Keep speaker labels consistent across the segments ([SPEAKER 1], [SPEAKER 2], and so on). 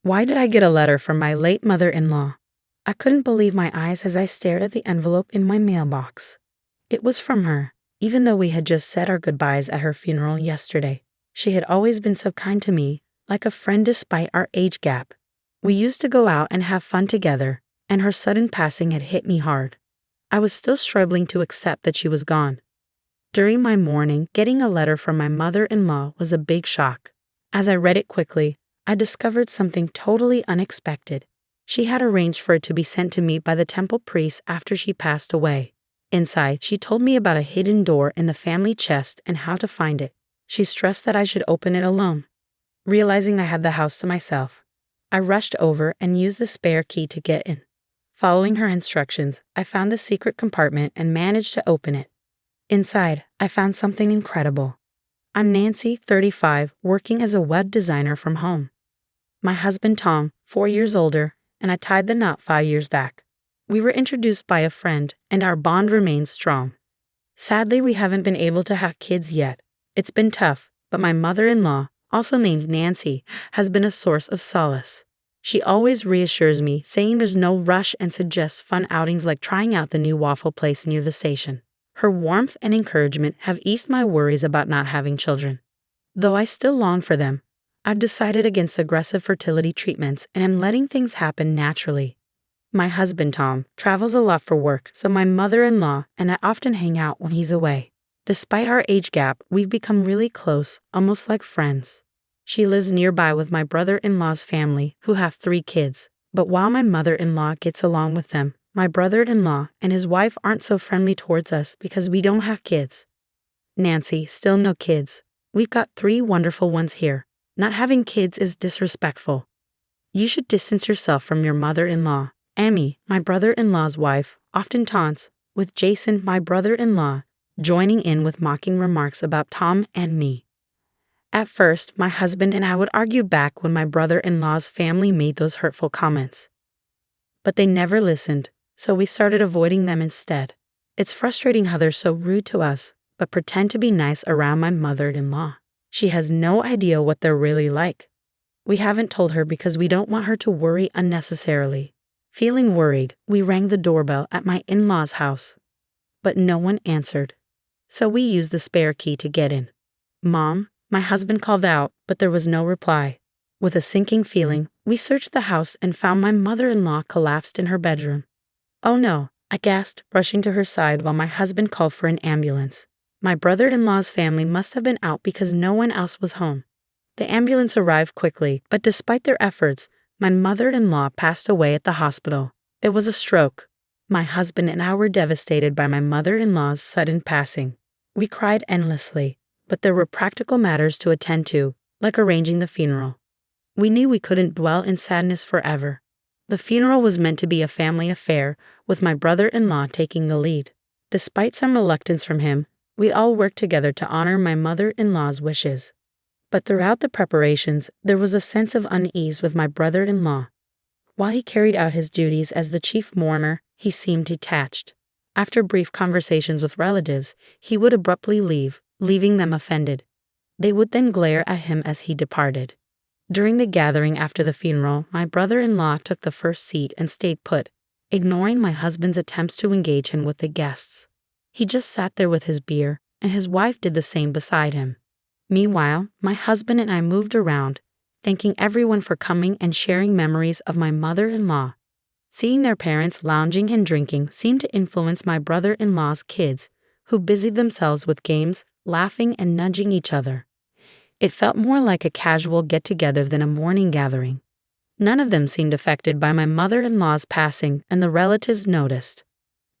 [SPEAKER 1] Why did I get a letter from my late mother-in-law? I couldn't believe my eyes as I stared at the envelope in my mailbox. It was from her, even though we had just said our goodbyes at her funeral yesterday. She had always been so kind to me, like a friend despite our age gap. We used to go out and have fun together, and her sudden passing had hit me hard. I was still struggling to accept that she was gone. During my mourning, getting a letter from my mother-in-law was a big shock. As I read it quickly, I discovered something totally unexpected. She had arranged for it to be sent to me by the temple priest after she passed away. Inside, she told me about a hidden door in the family chest and how to find it. She stressed that I should open it alone. Realizing I had the house to myself, I rushed over and used the spare key to get in. Following her instructions, I found the secret compartment and managed to open it. Inside, I found something incredible. I'm Nancy, 35, working as a web designer from home. My husband Tom, 4 years older, and I tied the knot 5 years back. We were introduced by a friend, and our bond remains strong. Sadly, we haven't been able to have kids yet. It's been tough, but my mother-in-law, also named Nancy, has been a source of solace. She always reassures me, saying there's no rush and suggests fun outings like trying out the new waffle place near the station. Her warmth and encouragement have eased my worries about not having children. Though I still long for them, I've decided against aggressive fertility treatments and am letting things happen naturally. My husband, Tom, travels a lot for work, so my mother-in-law and I often hang out when he's away. Despite our age gap, we've become really close, almost like friends. She lives nearby with my brother-in-law's family, who have 3 kids. But while my mother-in-law gets along with them, my brother-in-law and his wife aren't so friendly towards us because we don't have kids. Nancy, still no kids. We've got 3 wonderful ones here. Not having kids is disrespectful. You should distance yourself from your mother-in-law. Amy, my brother-in-law's wife, often taunts, with Jason, my brother-in-law, joining in with mocking remarks about Tom and me. At first, my husband and I would argue back when my brother-in-law's family made those hurtful comments. But they never listened, so we started avoiding them instead. It's frustrating how they're so rude to us, but pretend to be nice around my mother-in-law. She has no idea what they're really like. We haven't told her because we don't want her to worry unnecessarily. Feeling worried, we rang the doorbell at my in-laws' house, but no one answered. So we used the spare key to get in. "Mom," my husband called out, but there was no reply. With a sinking feeling, we searched the house and found my mother-in-law collapsed in her bedroom. "Oh no," I gasped, rushing to her side while my husband called for an ambulance. My brother-in-law's family must have been out because no one else was home. The ambulance arrived quickly, but despite their efforts, my mother-in-law passed away at the hospital. It was a stroke. My husband and I were devastated by my mother-in-law's sudden passing. We cried endlessly, but there were practical matters to attend to, like arranging the funeral. We knew we couldn't dwell in sadness forever. The funeral was meant to be a family affair, with my brother-in-law taking the lead. Despite some reluctance from him, we all worked together to honor my mother-in-law's wishes. But throughout the preparations, there was a sense of unease with my brother-in-law. While he carried out his duties as the chief mourner, he seemed detached. After brief conversations with relatives, he would abruptly leave, leaving them offended. They would then glare at him as he departed. During the gathering after the funeral, my brother-in-law took the first seat and stayed put, ignoring my husband's attempts to engage him with the guests. He just sat there with his beer, and his wife did the same beside him. Meanwhile, my husband and I moved around, thanking everyone for coming and sharing memories of my mother-in-law. Seeing their parents lounging and drinking seemed to influence my brother-in-law's kids, who busied themselves with games, laughing and nudging each other. It felt more like a casual get-together than a mourning gathering. None of them seemed affected by my mother-in-law's passing, and the relatives noticed.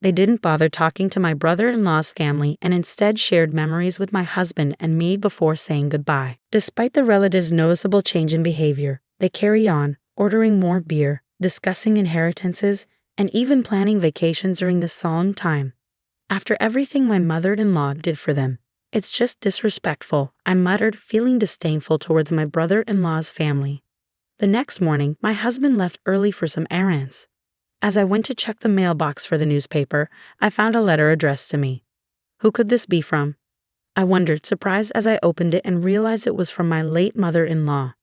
[SPEAKER 1] They didn't bother talking to my brother-in-law's family and instead shared memories with my husband and me before saying goodbye. Despite the relatives' noticeable change in behavior, they carried on, ordering more beer, discussing inheritances, and even planning vacations during this solemn time. After everything my mother-in-law did for them, "It's just disrespectful," I muttered, feeling disdainful towards my brother-in-law's family. The next morning, my husband left early for some errands. As I went to check the mailbox for the newspaper, I found a letter addressed to me. Who could this be from? I wondered, surprised as I opened it and realized it was from my late mother-in-law.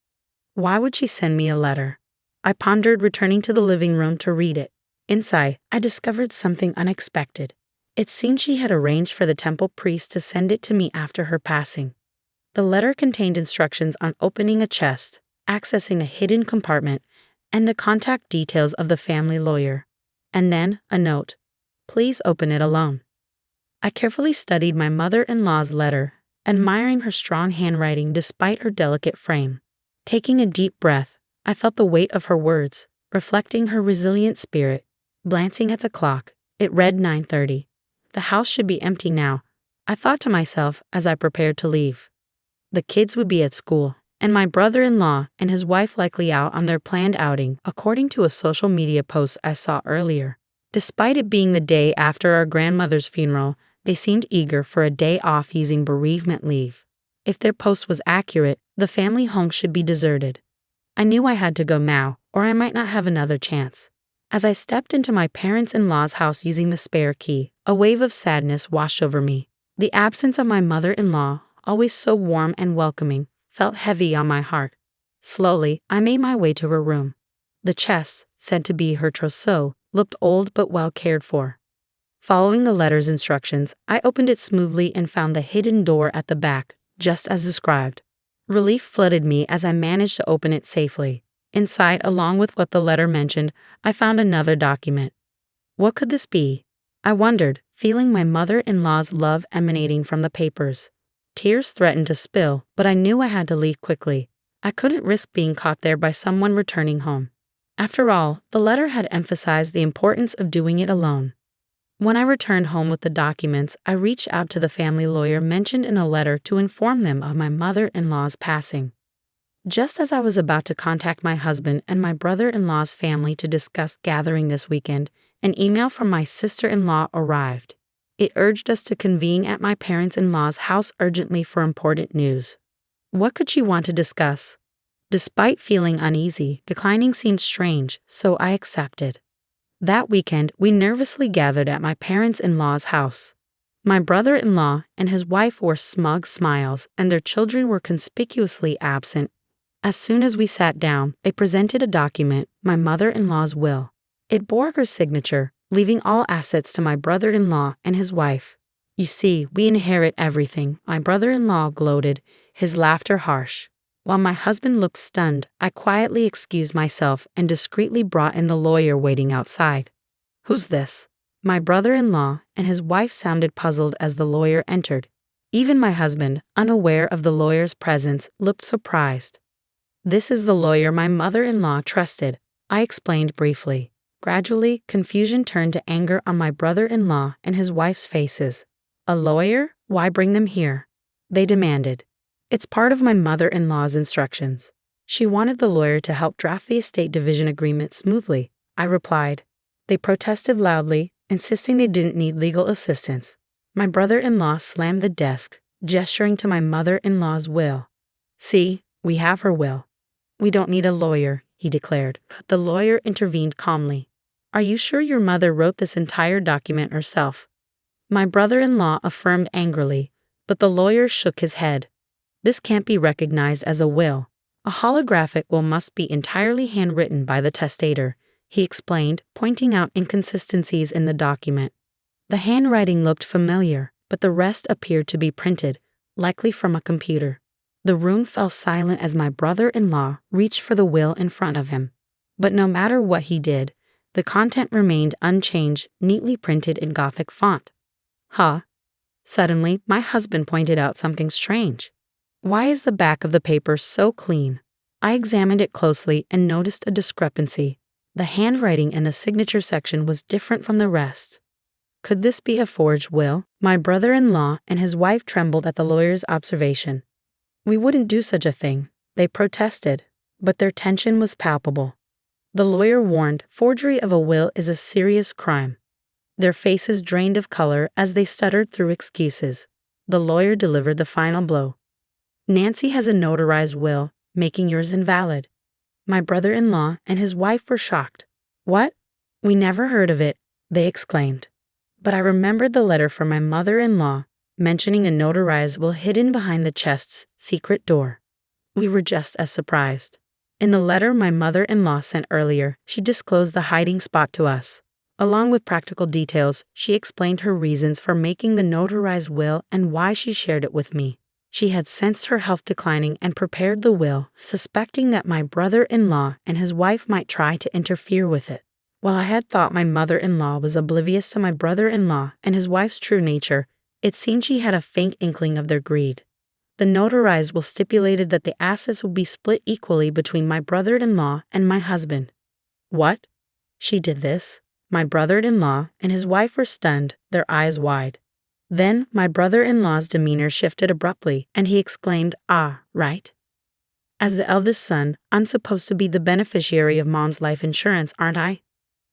[SPEAKER 1] Why would she send me a letter? I pondered, returning to the living room to read it. Inside, I discovered something unexpected. It seemed she had arranged for the temple priest to send it to me after her passing. The letter contained instructions on opening a chest, accessing a hidden compartment, and the contact details of the family lawyer. And then a note. Please open it alone. I carefully studied my mother-in-law's letter, admiring her strong handwriting despite her delicate frame. Taking a deep breath, I felt the weight of her words, reflecting her resilient spirit. Glancing at the clock, it read 9:30. The house should be empty now, I thought to myself as I prepared to leave. The kids would be at school, and my brother-in-law and his wife likely out on their planned outing, according to a social media post I saw earlier. Despite it being the day after our grandmother's funeral, they seemed eager for a day off using bereavement leave. If their post was accurate, the family home should be deserted. I knew I had to go now, or I might not have another chance. As I stepped into my parents-in-law's house using the spare key, a wave of sadness washed over me. The absence of my mother-in-law, always so warm and welcoming, felt heavy on my heart. Slowly, I made my way to her room. The chest, said to be her trousseau, looked old but well cared for. Following the letter's instructions, I opened it smoothly and found the hidden door at the back, just as described. Relief flooded me as I managed to open it safely. Inside, along with what the letter mentioned, I found another document. What could this be? I wondered, feeling my mother-in-law's love emanating from the papers. Tears threatened to spill, but I knew I had to leave quickly. I couldn't risk being caught there by someone returning home. After all, the letter had emphasized the importance of doing it alone. When I returned home with the documents, I reached out to the family lawyer mentioned in a letter to inform them of my mother-in-law's passing. Just as I was about to contact my husband and my brother-in-law's family to discuss gathering this weekend, an email from my sister-in-law arrived. It urged us to convene at my parents-in-law's house urgently for important news. What could she want to discuss? Despite feeling uneasy, declining seemed strange, so I accepted. That weekend, we nervously gathered at my parents-in-law's house. My brother-in-law and his wife wore smug smiles, and their children were conspicuously absent. As soon as we sat down, they presented a document, my mother-in-law's will. It bore her signature, leaving all assets to my brother-in-law and his wife. You see, we inherit everything, my brother-in-law gloated, his laughter harsh. While my husband looked stunned, I quietly excused myself and discreetly brought in the lawyer waiting outside. Who's this? My brother-in-law and his wife sounded puzzled as the lawyer entered. Even my husband, unaware of the lawyer's presence, looked surprised. This is the lawyer my mother-in-law trusted, I explained briefly. Gradually, confusion turned to anger on my brother-in-law and his wife's faces. A lawyer? Why bring them here? They demanded. It's part of my mother-in-law's instructions. She wanted the lawyer to help draft the estate division agreement smoothly, I replied. They protested loudly, insisting they didn't need legal assistance. My brother-in-law slammed the desk, gesturing to my mother-in-law's will. See, we have her will. We don't need a lawyer, he declared. The lawyer intervened calmly. Are you sure your mother wrote this entire document herself? My brother-in-law affirmed angrily, but the lawyer shook his head. This can't be recognized as a will. A holographic will must be entirely handwritten by the testator, he explained, pointing out inconsistencies in the document. The handwriting looked familiar, but the rest appeared to be printed, likely from a computer. The room fell silent as my brother-in-law reached for the will in front of him. But no matter what he did, the content remained unchanged, neatly printed in Gothic font. Huh? Suddenly, my husband pointed out something strange. Why is the back of the paper so clean? I examined it closely and noticed a discrepancy. The handwriting in the signature section was different from the rest. Could this be a forged will? My brother-in-law and his wife trembled at the lawyer's observation. We wouldn't do such a thing, they protested, but their tension was palpable. The lawyer warned forgery of a will is a serious crime. Their faces drained of color as they stuttered through excuses. The lawyer delivered the final blow. Nancy has a notarized will, making yours invalid. My brother-in-law and his wife were shocked. What? We never heard of it, they exclaimed. But I remembered the letter from my mother-in-law mentioning a notarized will hidden behind the chest's secret door. We were just as surprised. In the letter my mother-in-law sent earlier, she disclosed the hiding spot to us. Along with practical details, she explained her reasons for making the notarized will and why she shared it with me. She had sensed her health declining and prepared the will, suspecting that my brother-in-law and his wife might try to interfere with it. While I had thought my mother-in-law was oblivious to my brother-in-law and his wife's true nature, it seemed she had a faint inkling of their greed. The notarized will stipulated that the assets would be split equally between my brother-in-law and my husband. What? She did this? My brother-in-law and his wife were stunned, their eyes wide. Then my brother-in-law's demeanor shifted abruptly, and he exclaimed, "Ah, right. As the eldest son, I'm supposed to be the beneficiary of Mom's life insurance, aren't I?"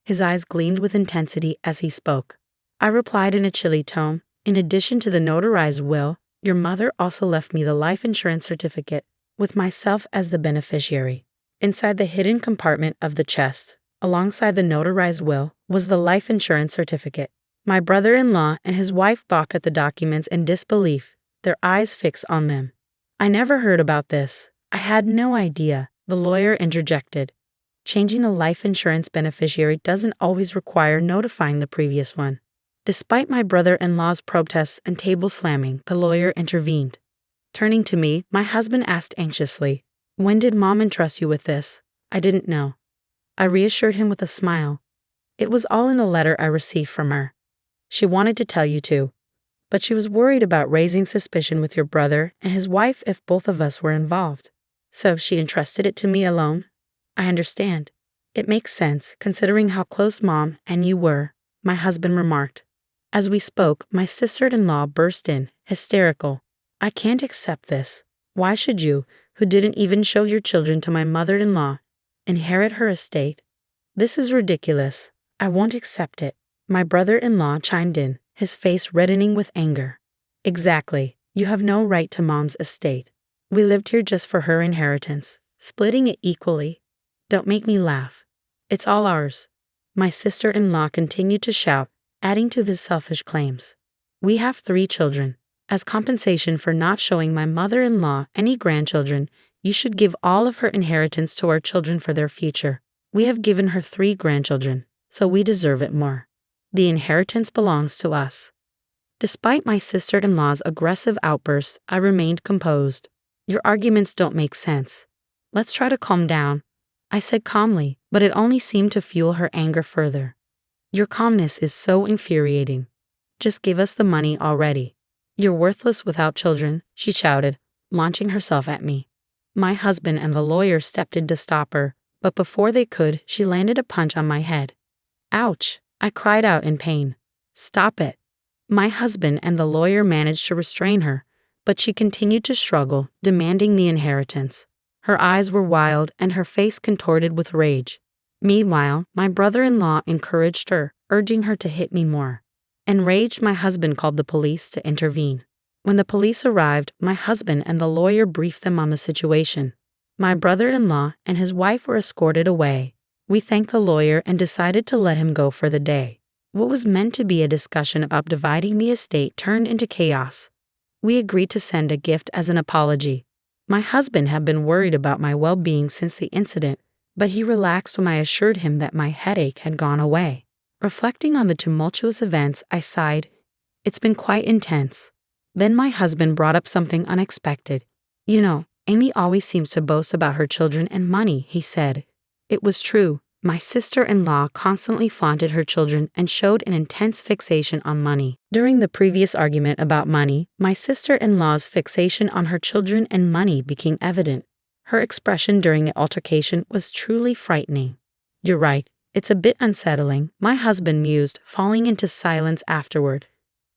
[SPEAKER 1] His eyes gleamed with intensity as he spoke. I replied in a chilly tone, "In addition to the notarized will, your mother also left me the life insurance certificate, with myself as the beneficiary." Inside the hidden compartment of the chest, alongside the notarized will, was the life insurance certificate. My brother-in-law and his wife balked at the documents in disbelief, their eyes fixed on them. "I never heard about this. I had no idea," the lawyer interjected. "Changing a life insurance beneficiary doesn't always require notifying the previous one." Despite my brother-in-law's protests and table slamming, the lawyer intervened. Turning to me, my husband asked anxiously, "When did Mom entrust you with this?" I didn't know. I reassured him with a smile. "It was all in the letter I received from her. She wanted to tell you too, but she was worried about raising suspicion with your brother and his wife if both of us were involved. So she entrusted it to me alone." "I understand. It makes sense, considering how close Mom and you were," my husband remarked. As we spoke, my sister-in-law burst in, hysterical. "I can't accept this. Why should you, who didn't even show your children to my mother-in-law, inherit her estate? This is ridiculous. I won't accept it." My brother-in-law chimed in, his face reddening with anger. "Exactly. You have no right to Mom's estate. We lived here just for her inheritance. Splitting it equally. Don't make me laugh. It's all ours." My sister-in-law continued to shout, adding to his selfish claims. "We have 3 children. As compensation for not showing my mother-in-law any grandchildren, you should give all of her inheritance to our children for their future. We have given her 3 grandchildren, so we deserve it more. The inheritance belongs to us." Despite my sister-in-law's aggressive outburst, I remained composed. "Your arguments don't make sense. Let's try to calm down," I said calmly, but it only seemed to fuel her anger further. "Your calmness is so infuriating. Just give us the money already. You're worthless without children," she shouted, launching herself at me. My husband and the lawyer stepped in to stop her, but before they could, she landed a punch on my head. "Ouch!" I cried out in pain. "Stop it." My husband and the lawyer managed to restrain her, but she continued to struggle, demanding the inheritance. Her eyes were wild and her face contorted with rage. Meanwhile, my brother-in-law encouraged her, urging her to hit me more. Enraged, my husband called the police to intervene. When the police arrived, my husband and the lawyer briefed them on the situation. My brother-in-law and his wife were escorted away. We thanked the lawyer and decided to let him go for the day. What was meant to be a discussion about dividing the estate turned into chaos. We agreed to send a gift as an apology. My husband had been worried about my well-being since the incident, but he relaxed when I assured him that my headache had gone away. Reflecting on the tumultuous events, I sighed. It's been quite intense. Then my husband brought up something unexpected. "You know, Amy always seems to boast about her children and money," he said. It was true. My sister-in-law constantly flaunted her children and showed an intense fixation on money. During the previous argument about money, my sister-in-law's fixation on her children and money became evident. Her expression during the altercation was truly frightening. "You're right. It's a bit unsettling," my husband mused, falling into silence afterward.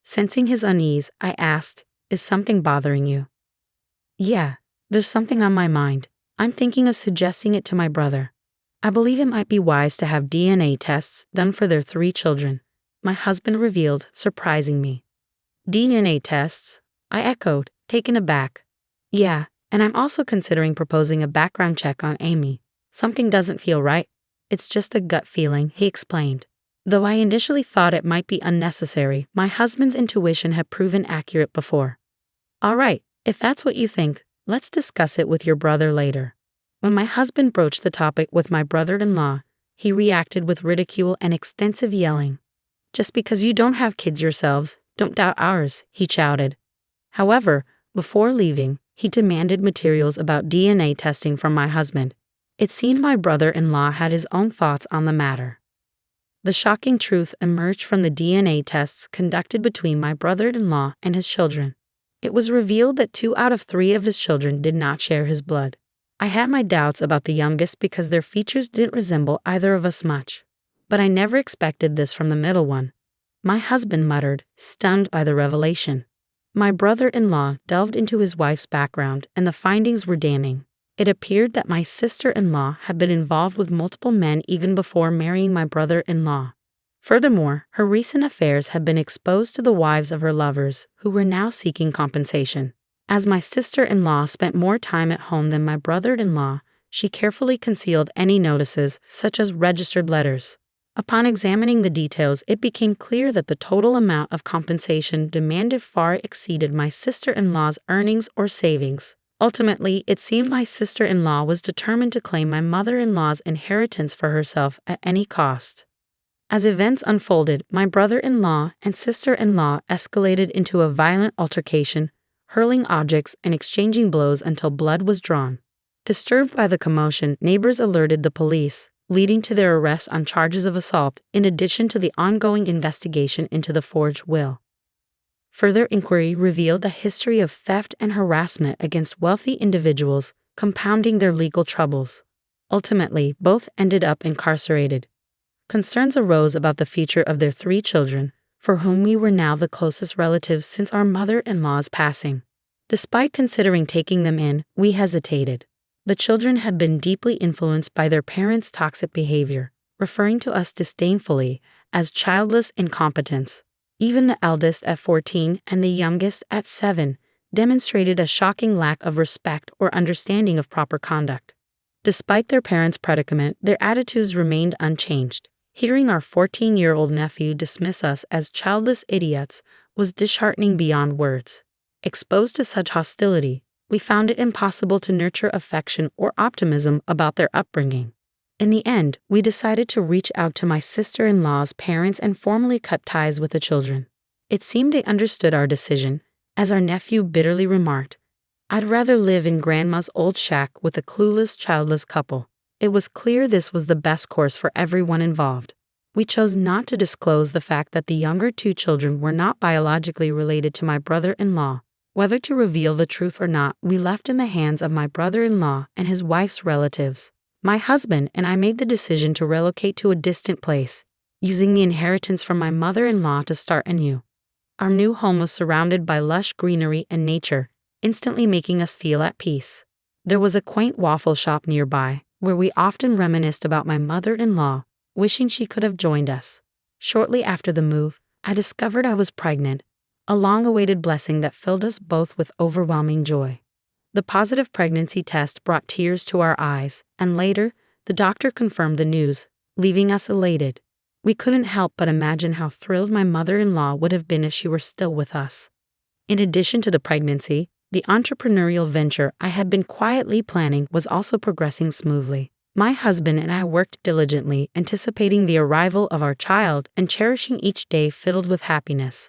[SPEAKER 1] Sensing his unease, I asked, "Is something bothering you?" "Yeah, there's something on my mind. I'm thinking of suggesting it to my brother. I believe it might be wise to have DNA tests done for their 3 children," my husband revealed, surprising me. "DNA tests?" I echoed, taken aback. "Yeah, and I'm also considering proposing a background check on Amy. Something doesn't feel right. It's just a gut feeling," he explained. Though I initially thought it might be unnecessary, my husband's intuition had proven accurate before. "All right, if that's what you think, let's discuss it with your brother later." When my husband broached the topic with my brother-in-law, he reacted with ridicule and extensive yelling. "Just because you don't have kids yourselves, don't doubt ours," he shouted. However, before leaving, he demanded materials about DNA testing from my husband. It seemed my brother-in-law had his own thoughts on the matter. The shocking truth emerged from the DNA tests conducted between my brother-in-law and his children. It was revealed that 2 out of 3 of his children did not share his blood. I had my doubts about the youngest because their features didn't resemble either of us much. But I never expected this from the middle one. My husband muttered, stunned by the revelation. My brother-in-law delved into his wife's background, and the findings were damning. It appeared that my sister-in-law had been involved with multiple men even before marrying my brother-in-law. Furthermore, her recent affairs had been exposed to the wives of her lovers, who were now seeking compensation. As my sister-in-law spent more time at home than my brother-in-law, she carefully concealed any notices, such as registered letters. Upon examining the details, it became clear that the total amount of compensation demanded far exceeded my sister-in-law's earnings or savings. Ultimately, it seemed my sister-in-law was determined to claim my mother-in-law's inheritance for herself at any cost. As events unfolded, my brother-in-law and sister-in-law escalated into a violent altercation, hurling objects and exchanging blows until blood was drawn. Disturbed by the commotion, neighbors alerted the police, leading to their arrest on charges of assault, in addition to the ongoing investigation into the forged will. Further inquiry revealed a history of theft and harassment against wealthy individuals, compounding their legal troubles. Ultimately, both ended up incarcerated. Concerns arose about the future of their 3 children, for whom we were now the closest relatives since our mother-in-law's passing. Despite considering taking them in, we hesitated. The children had been deeply influenced by their parents' toxic behavior, referring to us disdainfully as childless incompetence. Even the eldest at 14 and the youngest at 7 demonstrated a shocking lack of respect or understanding of proper conduct. Despite their parents' predicament, their attitudes remained unchanged. Hearing our 14-year-old nephew dismiss us as childless idiots was disheartening beyond words. Exposed to such hostility, we found it impossible to nurture affection or optimism about their upbringing. In the end, we decided to reach out to my sister-in-law's parents and formally cut ties with the children. It seemed they understood our decision, as our nephew bitterly remarked, "I'd rather live in Grandma's old shack with a clueless, childless couple." It was clear this was the best course for everyone involved. We chose not to disclose the fact that the younger 2 children were not biologically related to my brother-in-law. Whether to reveal the truth or not, we left in the hands of my brother-in-law and his wife's relatives. My husband and I made the decision to relocate to a distant place, using the inheritance from my mother-in-law to start anew. Our new home was surrounded by lush greenery and nature, instantly making us feel at peace. There was a quaint waffle shop nearby, where we often reminisced about my mother-in-law, wishing she could have joined us. Shortly after the move, I discovered I was pregnant, a long-awaited blessing that filled us both with overwhelming joy. The positive pregnancy test brought tears to our eyes, and later, the doctor confirmed the news, leaving us elated. We couldn't help but imagine how thrilled my mother-in-law would have been if she were still with us. In addition to the pregnancy, the entrepreneurial venture I had been quietly planning was also progressing smoothly. My husband and I worked diligently, anticipating the arrival of our child and cherishing each day filled with happiness.